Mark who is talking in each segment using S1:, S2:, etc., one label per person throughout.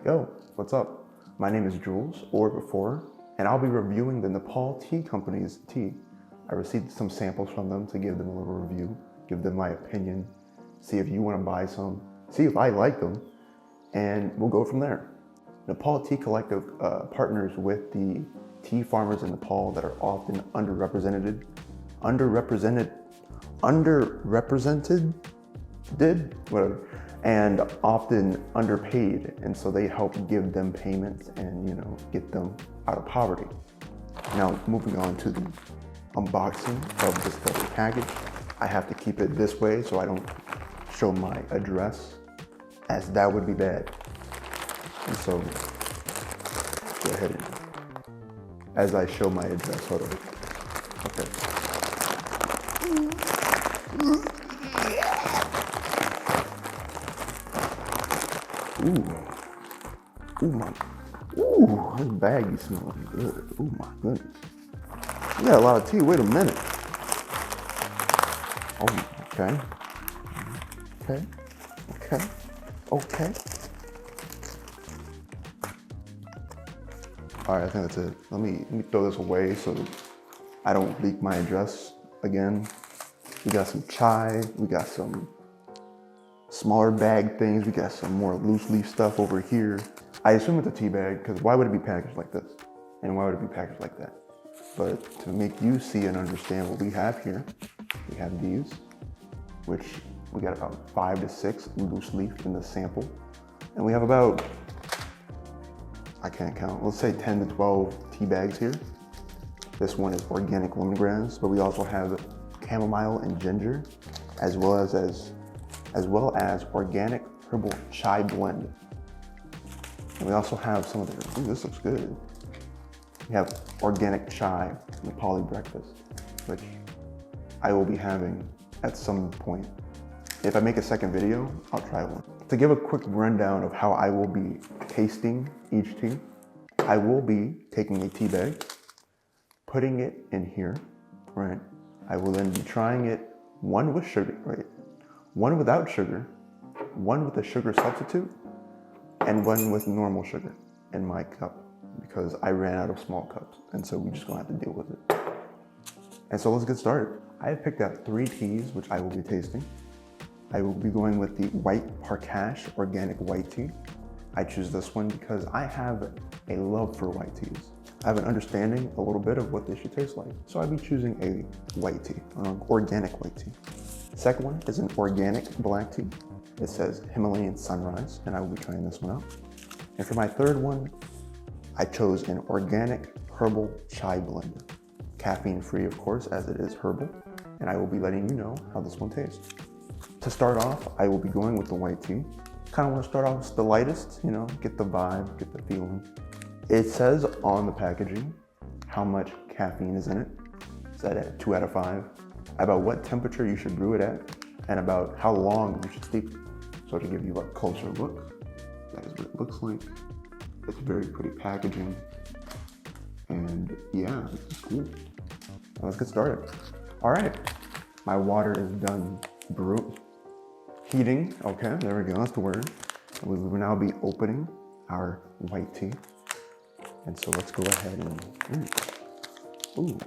S1: Yo, what's up? My name is Jules, or before, and I'll be reviewing the Nepal Tea Company's tea. I received some samples from them to give them a little review, give them my opinion, see if you want to buy some, see if I like them, and we'll go from there. Nepal Tea Collective partners with the tea farmers in Nepal that are often underrepresented, whatever, and often underpaid, and so they help give them payments and get them out of poverty. Now moving on to the unboxing of this lovely package, I have to keep it this way so I don't show my address, as that would be bad. And so go ahead and, as I show my address, hold on. Okay. This baggie smells good. Oh my goodness. You got a lot of tea. Wait a minute. Oh, okay. All right, I think that's it. Let me throw this away so that I don't leak my address again. We got some chai. We got some smaller bag things. We got some more loose leaf stuff over here. I assume it's a tea bag because why would it be packaged like this? And why would it be packaged like that? But to make you see and understand what we have here, we have these, which we got about 5 to 6 loose leaf in the sample. And we have about, I can't count, let's say 10 to 12 tea bags here. This one is organic lemongrass, but we also have chamomile and ginger, as well as organic herbal chai blend. And we also have some of the, ooh, this looks good. We have organic chai, Nepali breakfast, which I will be having at some point. If I make a second video, I'll try one. To give a quick rundown of how I will be tasting each tea, I will be taking a tea bag, putting it in here, right? I will then be trying it, one with sugar, right? One without sugar, one with a sugar substitute, and one with normal sugar in my cup because I ran out of small cups. And so we just gonna have to deal with it. And so let's get started. I have picked out 3 teas, which I will be tasting. I will be going with the White Parkash Organic White Tea. I choose this one because I have a love for white teas. I have an understanding a little bit of what they should taste like. So I'll be choosing a white tea, organic white tea. Second one is an organic black tea. It says Himalayan Sunrise, and I will be trying this one out. And for my third one, I chose an organic herbal chai blend. Caffeine free, of course, as it is herbal. And I will be letting you know how this one tastes. To start off, I will be going with the white tea. Kind of want to start off with the lightest, get the vibe, get the feeling. It says on the packaging how much caffeine is in it. It's at 2 out of 5. About what temperature you should brew it at, and about how long you should steep it. So to give you a closer look, that is what it looks like. It's very pretty packaging. And yeah, it's cool. Now let's get started. All right, my water is done heating. Okay, there we go, that's the word. We will now be opening our white tea. And so let's go ahead and, ooh.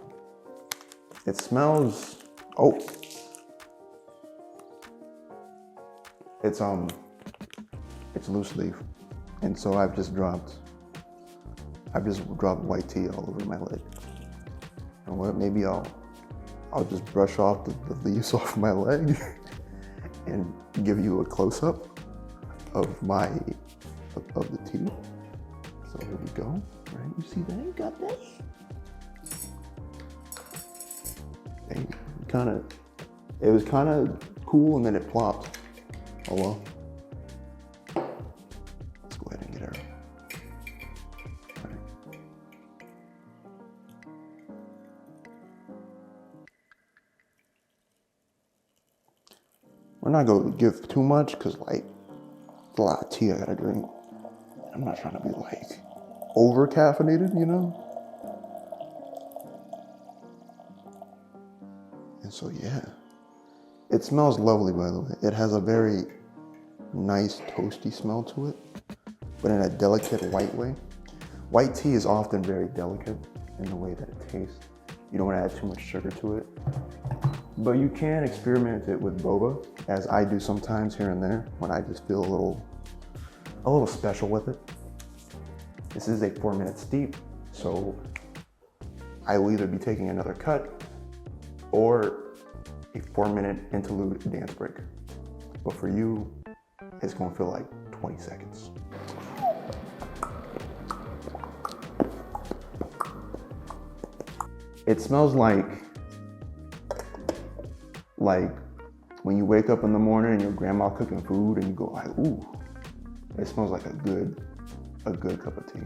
S1: It smells, it's loose leaf. And so I've just dropped white tea all over my leg. And what, maybe I'll just brush off the leaves off my leg and give you a close-up of the tea. So here we go, right? You see that? You got that? It was kind of cool, and then it plopped. Oh well. Let's go ahead and get her. All right. We're not going to give too much because, like, it's a lot of tea I gotta drink. I'm not trying to be like over caffeinated, And so yeah, it smells lovely, by the way. It has a very nice toasty smell to it. but in a delicate white way. White tea is often very delicate in the way that it tastes. You don't want to add too much sugar to it. But you can experiment it with boba, as I do sometimes here and there when I just feel a little special with it. This is a 4-minute steep, so I will either be taking another cut or a 4-minute interlude dance break. But for you, it's gonna feel like 20 seconds. It smells like when you wake up in the morning and your grandma cooking food and you go like, ooh, it smells like a good cup of tea.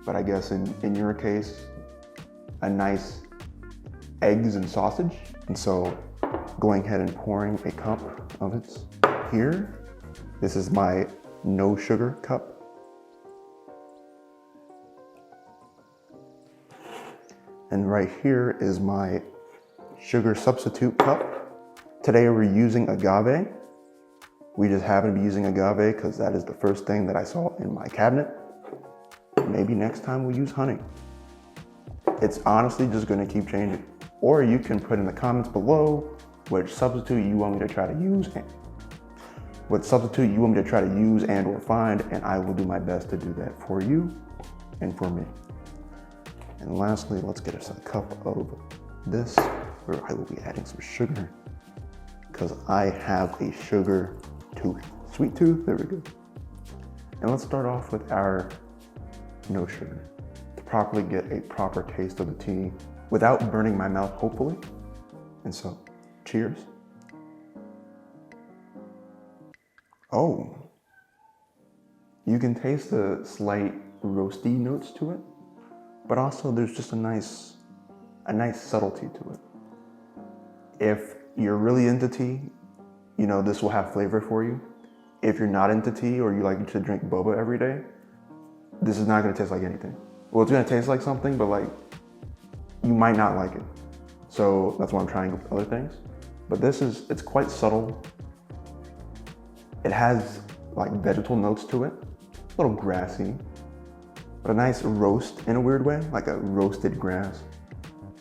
S1: But I guess in your case, a nice eggs and sausage. And so going ahead and pouring a cup of it here. This is my no sugar cup. And right here is my sugar substitute cup. Today we're using agave. We just happen to be using agave because that is the first thing that I saw in my cabinet. Maybe next time we'll use honey. It's honestly just gonna keep changing. Or you can put in the comments below which substitute you want me to try to use and or find, and I will do my best to do that for you and for me. And lastly, let's get us a cup of this, where I will be adding some sugar, because I have a sugar tooth, sweet tooth, there we go. And let's start off with our no sugar, to properly get a proper taste of the tea without burning my mouth, hopefully. And so, cheers. Oh, you can taste the slight roasty notes to it, but also there's just a nice subtlety to it. If you're really into tea, you know, this will have flavor for you. If you're not into tea or you like to drink boba every day, this is not gonna taste like anything. Well, it's gonna taste like something, but like, you might not like it. So that's why I'm trying other things. But it's quite subtle. It has like vegetal notes to it, a little grassy, but a nice roast in a weird way, like a roasted grass.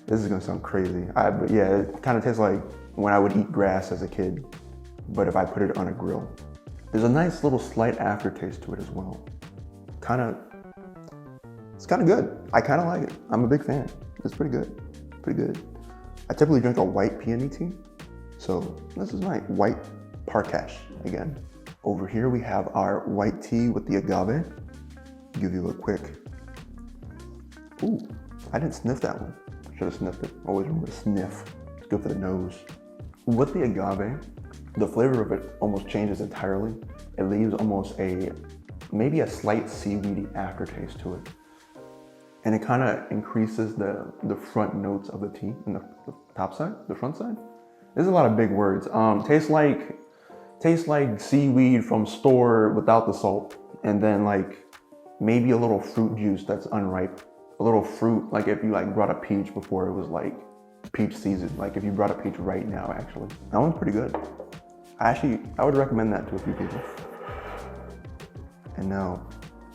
S1: This is gonna sound crazy. But yeah, it kind of tastes like when I would eat grass as a kid, but if I put it on a grill. There's a nice little slight aftertaste to it as well. It's kind of good. I kind of like it. I'm a big fan. It's pretty good, pretty good. I typically drink a white peony tea, so this is my white Parkash again. Over here we have our white tea with the agave. Give you a quick, ooh, I didn't sniff that one. Should have sniffed it. Always remember to sniff. It's good for the nose. With the agave, the flavor of it almost changes entirely. It leaves almost maybe a slight seaweedy aftertaste to it. And it kind of increases the front notes of the tea and the top side, the front side. There's a lot of big words. Tastes like seaweed from store without the salt. And then like maybe a little fruit juice that's unripe. A little fruit, like if you like brought a peach before it was like peach season. Like if you brought a peach right now, actually. That one's pretty good. I would recommend that to a few people. And now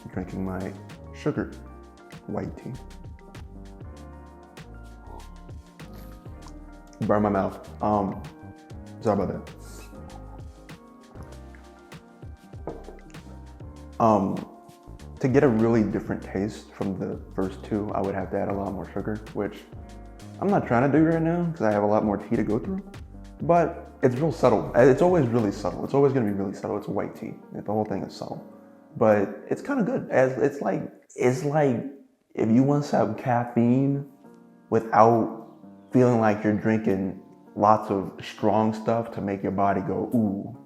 S1: I'm drinking my sugar white tea. Burn my mouth. Sorry about that. To get a really different taste from the first two, I would have to add a lot more sugar, which I'm not trying to do right now because I have a lot more tea to go through. But it's real subtle. It's always really subtle. It's always going to be really subtle. It's a white tea. The whole thing is subtle, but it's kind of good. It's like if you want some caffeine without feeling like you're drinking lots of strong stuff to make your body go ooh.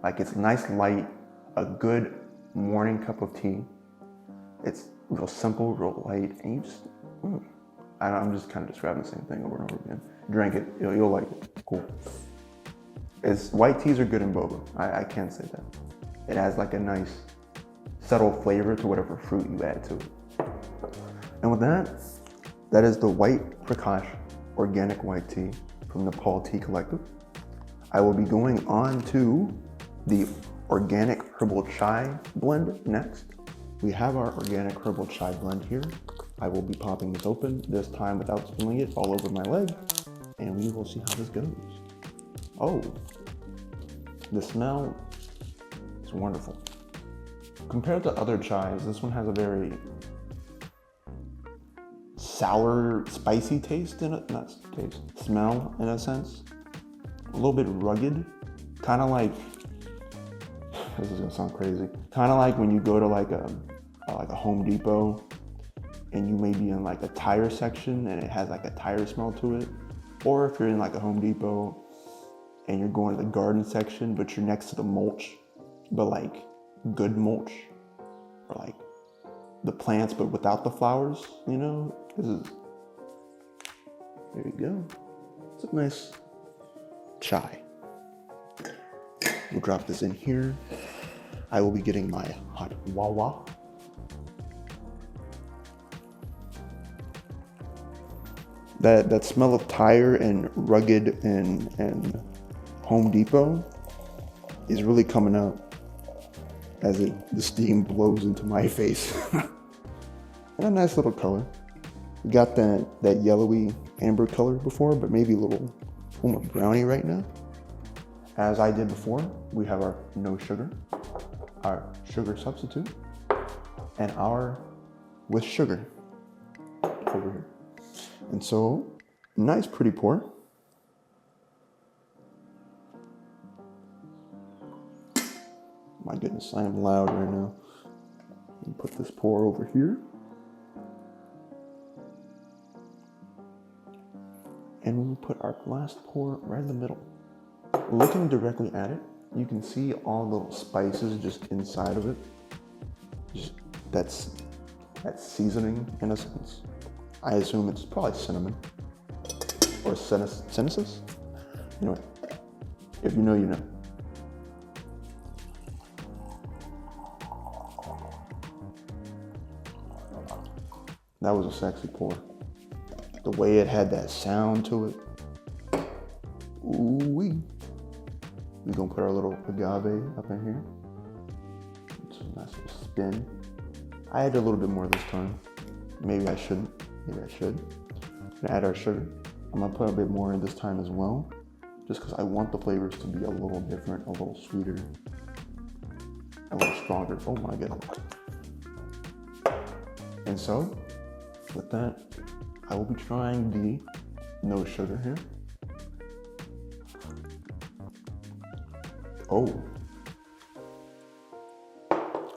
S1: Like it's nice, light, a good morning cup of tea. It's real simple, real light, and you just, I'm just kind of describing the same thing over and over again. Drink it, you'll like it, cool. White teas are good in boba, I can say that. It has like a nice, subtle flavor to whatever fruit you add to it. And with that is the white Prakash organic white tea from Nepal Tea Collective. I will be going on to the organic herbal chai blend next. we have our organic herbal chai blend here. I will be popping this open, this time without spilling it all over my leg, and we will see how this goes. Oh, the smell is wonderful. Compared to other chais, this one has a very sour, spicy taste in it, not taste, smell in a sense. A little bit rugged, kind of like, this is gonna sound crazy, kind of like when you go to like a Home Depot and you may be in like a tire section and it has like a tire smell to it. Or if you're in like a Home Depot and you're going to the garden section, but you're next to the mulch, but like good mulch, or like the plants, but without the flowers, you know? This is, there you go. It's a nice chai. We'll drop this in here. I will be getting my hot wawa. That smell of tire and rugged and Home Depot is really coming out as the steam blows into my face. And a nice little color. We got that yellowy amber color before, but maybe a little almost browny right now. As I did before, we have our no sugar, our sugar substitute, and our with sugar over here. And so, nice pretty pour. My goodness, I am loud right now. Let me put this pour over here. And we will put our last pour right in the middle. Looking directly at it, you can see all the little spices just inside of it. Just that's seasoning in a sense. I assume it's probably cinnamon or senescence. Anyway, if you know, you know. That was a sexy pour. The way it had that sound to it. Ooh-wee. We're gonna put our little agave up in here. It's a nice little spin. I added a little bit more this time. Maybe I shouldn't. Maybe I should. I'm gonna add our sugar. I'm gonna put a bit more in this time as well, just because I want the flavors to be a little different, a little sweeter, a little stronger. Oh my goodness. And so, with that, I will be trying the no sugar here.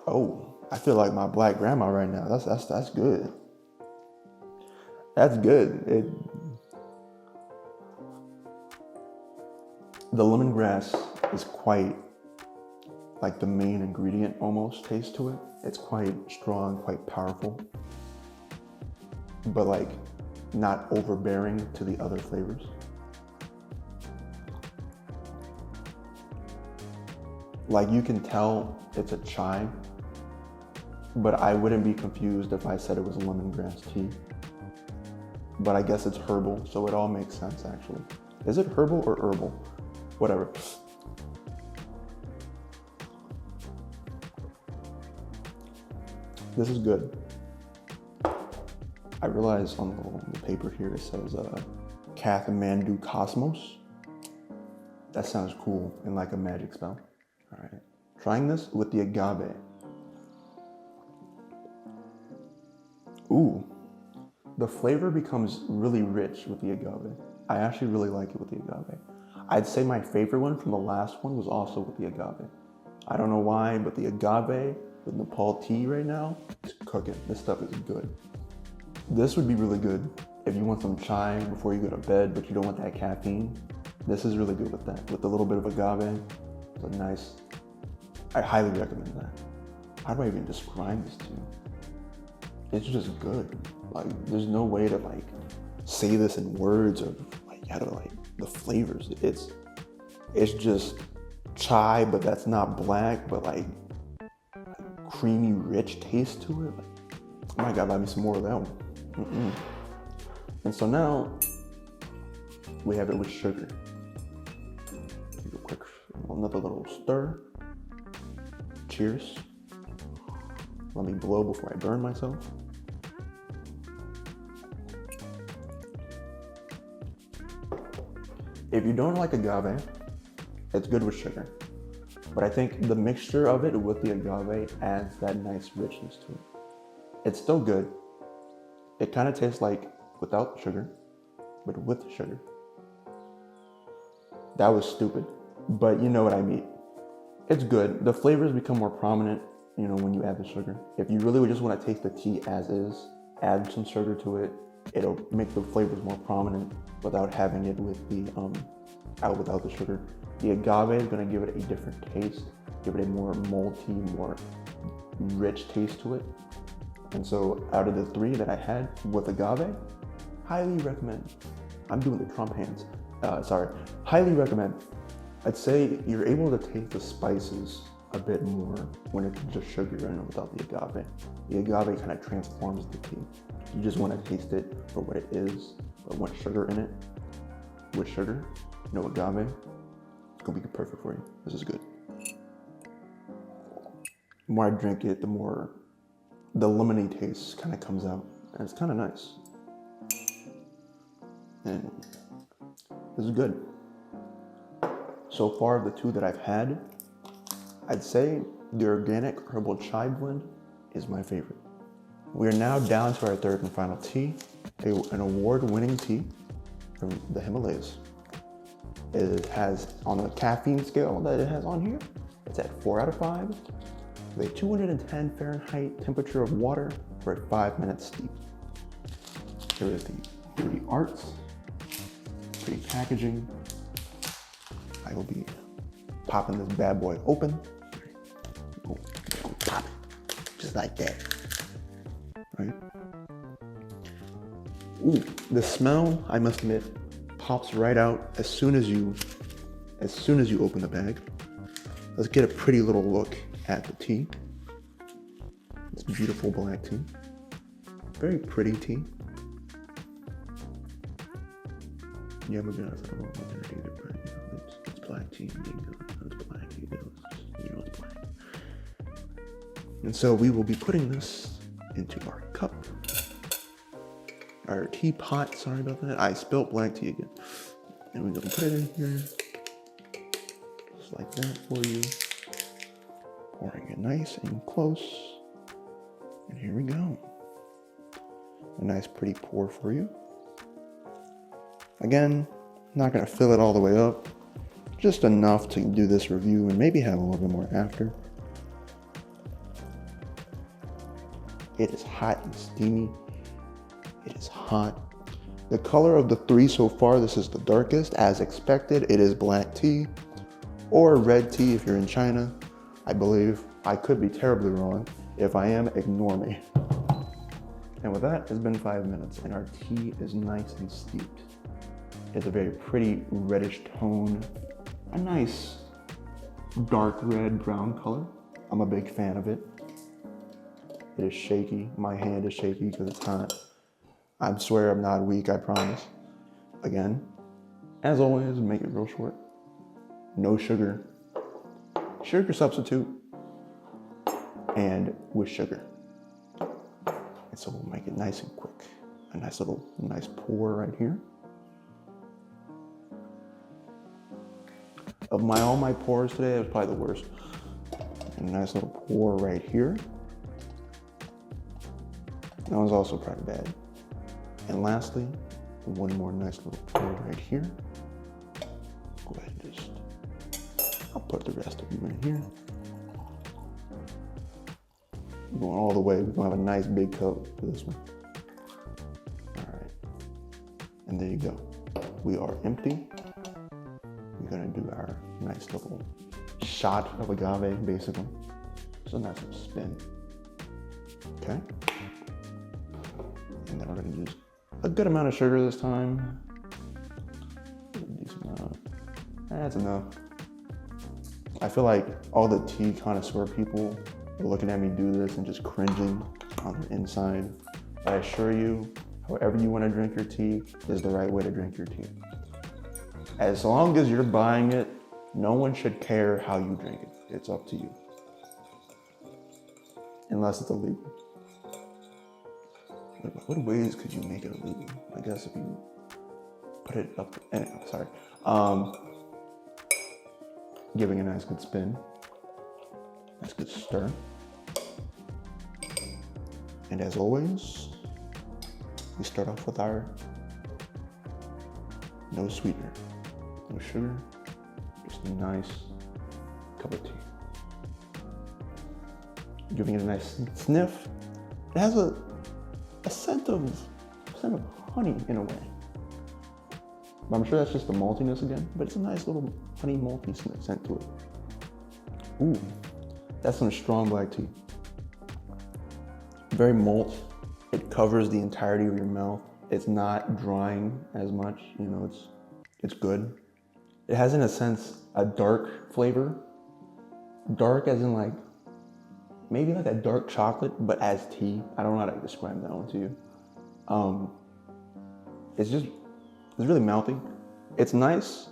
S1: Oh, I feel like my black grandma right now. That's good. That's good. The lemongrass is quite like the main ingredient almost taste to it. It's quite strong, quite powerful, but like not overbearing to the other flavors. Like you can tell it's a chai, but I wouldn't be confused if I said it was a lemongrass tea. But I guess it's herbal, so it all makes sense actually. Is it herbal or herbal? Whatever. This is good. I realize on the paper here it says Kathmandu Cosmos. That sounds cool and like a magic spell. All right, trying this with the agave. Ooh, the flavor becomes really rich with the agave. I actually really like it with the agave. I'd say my favorite one from the last one was also with the agave. I don't know why, but the agave with Nepal tea right now is cooking. This stuff is good. This would be really good if you want some chai before you go to bed, but you don't want that caffeine. This is really good with that. With a little bit of agave, it's a nice, I highly recommend that. How do I even describe this to you? It's just good. Like, there's no way to like say this in words or like how to like the flavors. It's just chai, but that's not black, but like creamy, rich taste to it. Like, oh my God, buy me some more of that one. And so now we have it with sugar. Take a quick, another little stir. Cheers. Let me blow before I burn myself. If you don't like agave, it's good with sugar. But I think the mixture of it with the agave adds that nice richness to it. It's still good. It kind of tastes like without sugar, but with sugar. That was stupid, but you know what I mean. It's good. The flavors become more prominent, you know, when you add the sugar. If you really just want to taste the tea as is, add some sugar to it. It'll make the flavors more prominent without having it with the without the sugar. The agave is going to give it a different taste, give it a more malty, more rich taste to it. And so out of the 3 that I had with agave, highly recommend. I'm doing the Trump hands. Highly recommend. I'd say you're able to taste the spices a bit more when it's just sugar and without the agave. The agave kind of transforms the tea. You just want to taste it for what it is, but when sugar in it, with sugar, no agave, it's gonna be perfect for you. This is good. The more I drink it, the more the lemony taste kind of comes out, and it's kind of nice. And this is good. So far, of the 2 that I've had, I'd say the organic herbal chai blend is my favorite. We are now down to our 3rd and final tea, an award-winning tea from the Himalayas. It has, on the caffeine scale that it has on here, it's at 4 out of 5, with a 210 Fahrenheit temperature of water for a 5-minute steep. Here is the pretty arts, pretty packaging. I will be popping this bad boy open. Pop it, just like that, right? Ooh, the smell, I must admit, pops right out as soon as you open the bag. Let's get a pretty little look at the tea. It's beautiful black tea. Very pretty tea. Yeah, maybe not. I don't know either, but you know, it's black tea. It's black. You know it's black. And so we will be putting this into our cup. Our teapot, sorry about that. I spilled black tea again. And we're gonna put it in here. Just like that for you. Pouring it nice and close. And here we go. A nice pretty pour for you. Again, not gonna fill it all the way up. Just enough to do this review and maybe have a little bit more after. It is hot and steamy. It is hot. The color of the 3 so far, this is the darkest. As expected, it is black tea or red tea if you're in China, I believe. I could be terribly wrong. If I am, ignore me. And with that, it's been 5 minutes and our tea is nice and steeped. It's a very pretty reddish tone, a nice dark red brown color. I'm a big fan of it. It is shaky. My hand is shaky because it's hot. I swear I'm not weak, I promise. Again, as always, make it real short. No sugar. Sugar substitute. And with sugar. And so we'll make it nice and quick. A nice pour right here. Of all my pours today, it was probably the worst. And a nice little pour right here. That was also pretty bad. And lastly, one more nice little pour right here. Go ahead and just, I'll put the rest of them in here. We're going all the way. We're gonna have a nice big cup for this one. All right, and there you go. We are empty. We're gonna do our nice little shot of agave, basically. Just a nice little spin. Okay. And then we're gonna use a good amount of sugar this time. A decent amount. That's enough. I feel like all the tea connoisseur people are looking at me do this and just cringing on the inside. But I assure you, however you want to drink your tea is the right way to drink your tea. As long as you're buying it, no one should care how you drink it. It's up to you. unless it's illegal. What ways could you make it illegal? I guess if you put it up, anyway, sorry. Giving a nice good spin, nice good stir. And as always, we start off with our no sweetener, no sugar, just a nice cup of tea. Giving it a nice sniff. It has a scent of honey in a way. I'm sure that's just the maltiness again, but it's a nice little honey malty scent to it. Ooh, that's some strong black tea. Very malt. It covers the entirety of your mouth. It's not drying as much, you know, it's good. It has, in a sense, a dark flavor. Dark as in like, maybe like a dark chocolate, but as tea. I don't know how to describe that one to you. It's really mouthy. It's nice.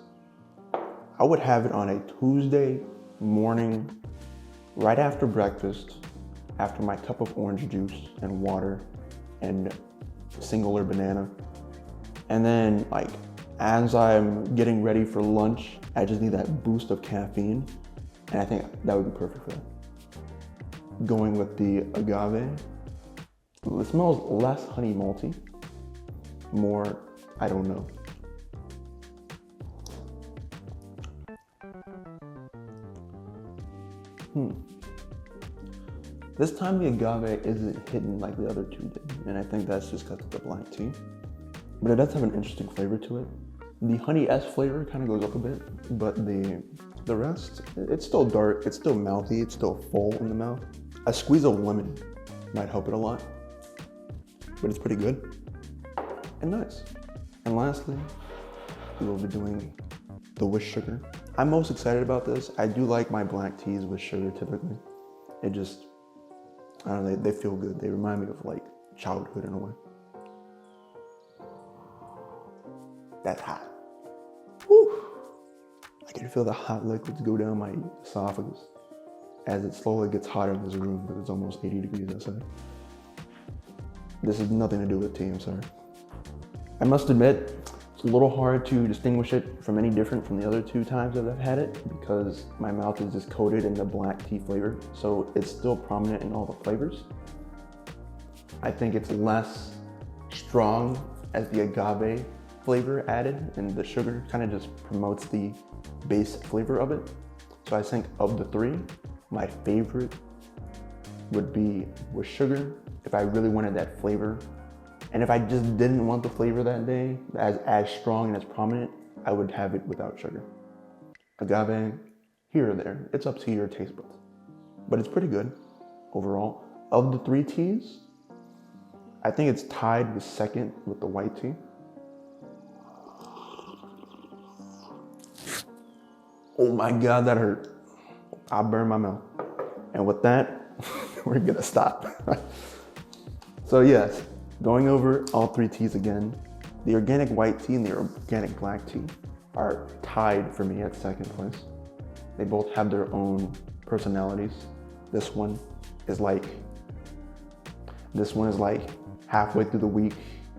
S1: I would have it on a Tuesday morning, right after breakfast, after my cup of orange juice and water and singular banana. And then like, as I'm getting ready for lunch, I just need that boost of caffeine. And I think that would be perfect for that. Going with the agave. It smells less honey malty, more, I don't know. This time the agave isn't hidden like the other two did, and I think that's just because of the black tea. But it does have an interesting flavor to it. The honey-esque flavor kind of goes up a bit, but the rest, it's still dark, it's still mouthy, it's still full in the mouth. A squeeze of lemon might help it a lot, but it's pretty good and nice. And lastly, we will be doing the with sugar. I'm most excited about this. I do like my black teas with sugar typically. It just, I don't know, they feel good. They remind me of like childhood in a way. That's hot. Woo! I can feel the hot liquids go down my esophagus as it slowly gets hotter in this room because it's almost 80 degrees outside. This has nothing to do with tea, I'm sorry. I must admit, it's a little hard to distinguish it from any different from the other two times that I've had it because my mouth is just coated in the black tea flavor, so it's still prominent in all the flavors. I think it's less strong as the agave flavor added, and the sugar kind of just promotes the base flavor of it. So I think of the three, my favorite would be with sugar if I really wanted that flavor. And if I just didn't want the flavor that day, as strong and as prominent, I would have it without sugar. Agave, here or there, it's up to your taste buds. But it's pretty good overall. Of the three teas, I think it's tied with second with the white tea. Oh my God, that hurt. I burned my mouth. And with that, we're gonna stop. So yes, going over all three teas again, the organic white tea and the organic black tea are tied for me at second place. They both have their own personalities. This one is like halfway through the week,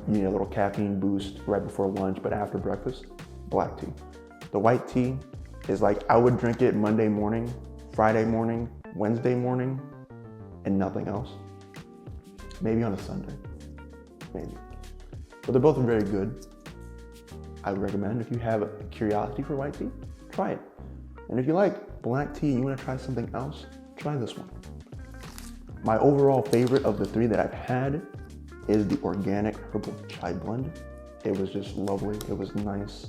S1: you need a little caffeine boost right before lunch, but after breakfast, black tea. The white tea is like, I would drink it Monday morning, Friday morning, Wednesday morning, and nothing else. Maybe on a Sunday, maybe. But they're both very good. I would recommend, if you have a curiosity for white tea, try it. And if you like black tea and you want to try something else, try this one. My overall favorite of the three that I've had is the organic herbal chai blend. It was just lovely, it was nice.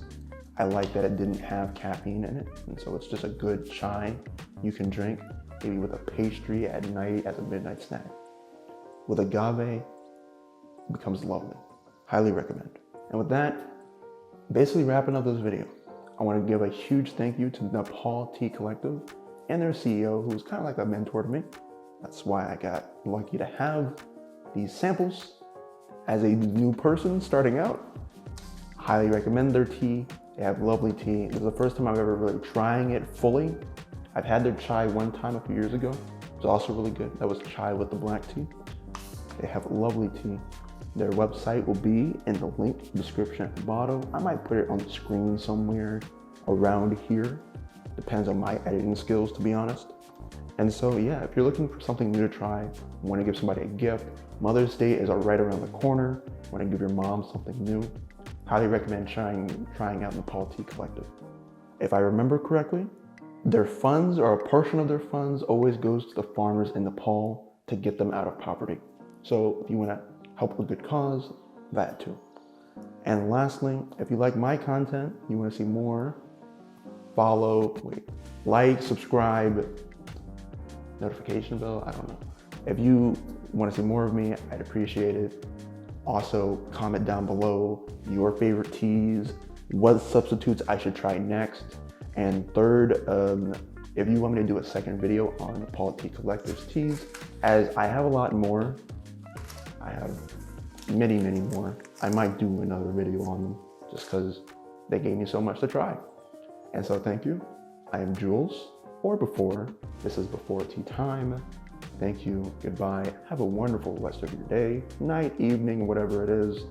S1: I like that it didn't have caffeine in it, and so it's just a good chai you can drink, maybe with a pastry at night as a midnight snack. With agave, it becomes lovely. Highly recommend. And with that, basically wrapping up this video, I want to give a huge thank you to Nepal Tea Collective and their CEO, who was kind of like a mentor to me. That's why I got lucky to have these samples. As a new person starting out, highly recommend their tea. They have lovely tea. This is the first time I've ever really trying it fully. I've had their chai one time a few years ago, It's also really good. That was chai with the black tea. They have lovely tea. Their website will be in the link description at the bottom. I might put it on the screen somewhere around here. Depends on my editing skills, to be honest. And so yeah, if you're looking for something new to try, want to give somebody a gift, Mother's Day is right around the corner, want to give your mom something new, highly recommend trying out Nepal Tea Collective. If I remember correctly, their funds, or a portion of their funds, always goes to the farmers in Nepal to get them out of poverty. So if you want to help a good cause, that too. And lastly, if you like my content, you want to see more, like, subscribe, notification bell, I don't know. If you want to see more of me, I'd appreciate it. Also, comment down below your favorite teas, what substitutes I should try next. And third, if you want me to do a second video on Nepal Tea Collective's teas, as I have a lot more, I have many more, I might do another video on them just because they gave me so much to try. And so thank you. I am Jules, or Before. This is Before Tea Time. Thank you, goodbye. Have a wonderful rest of your day, night, evening, whatever it is,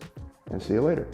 S1: and see you later.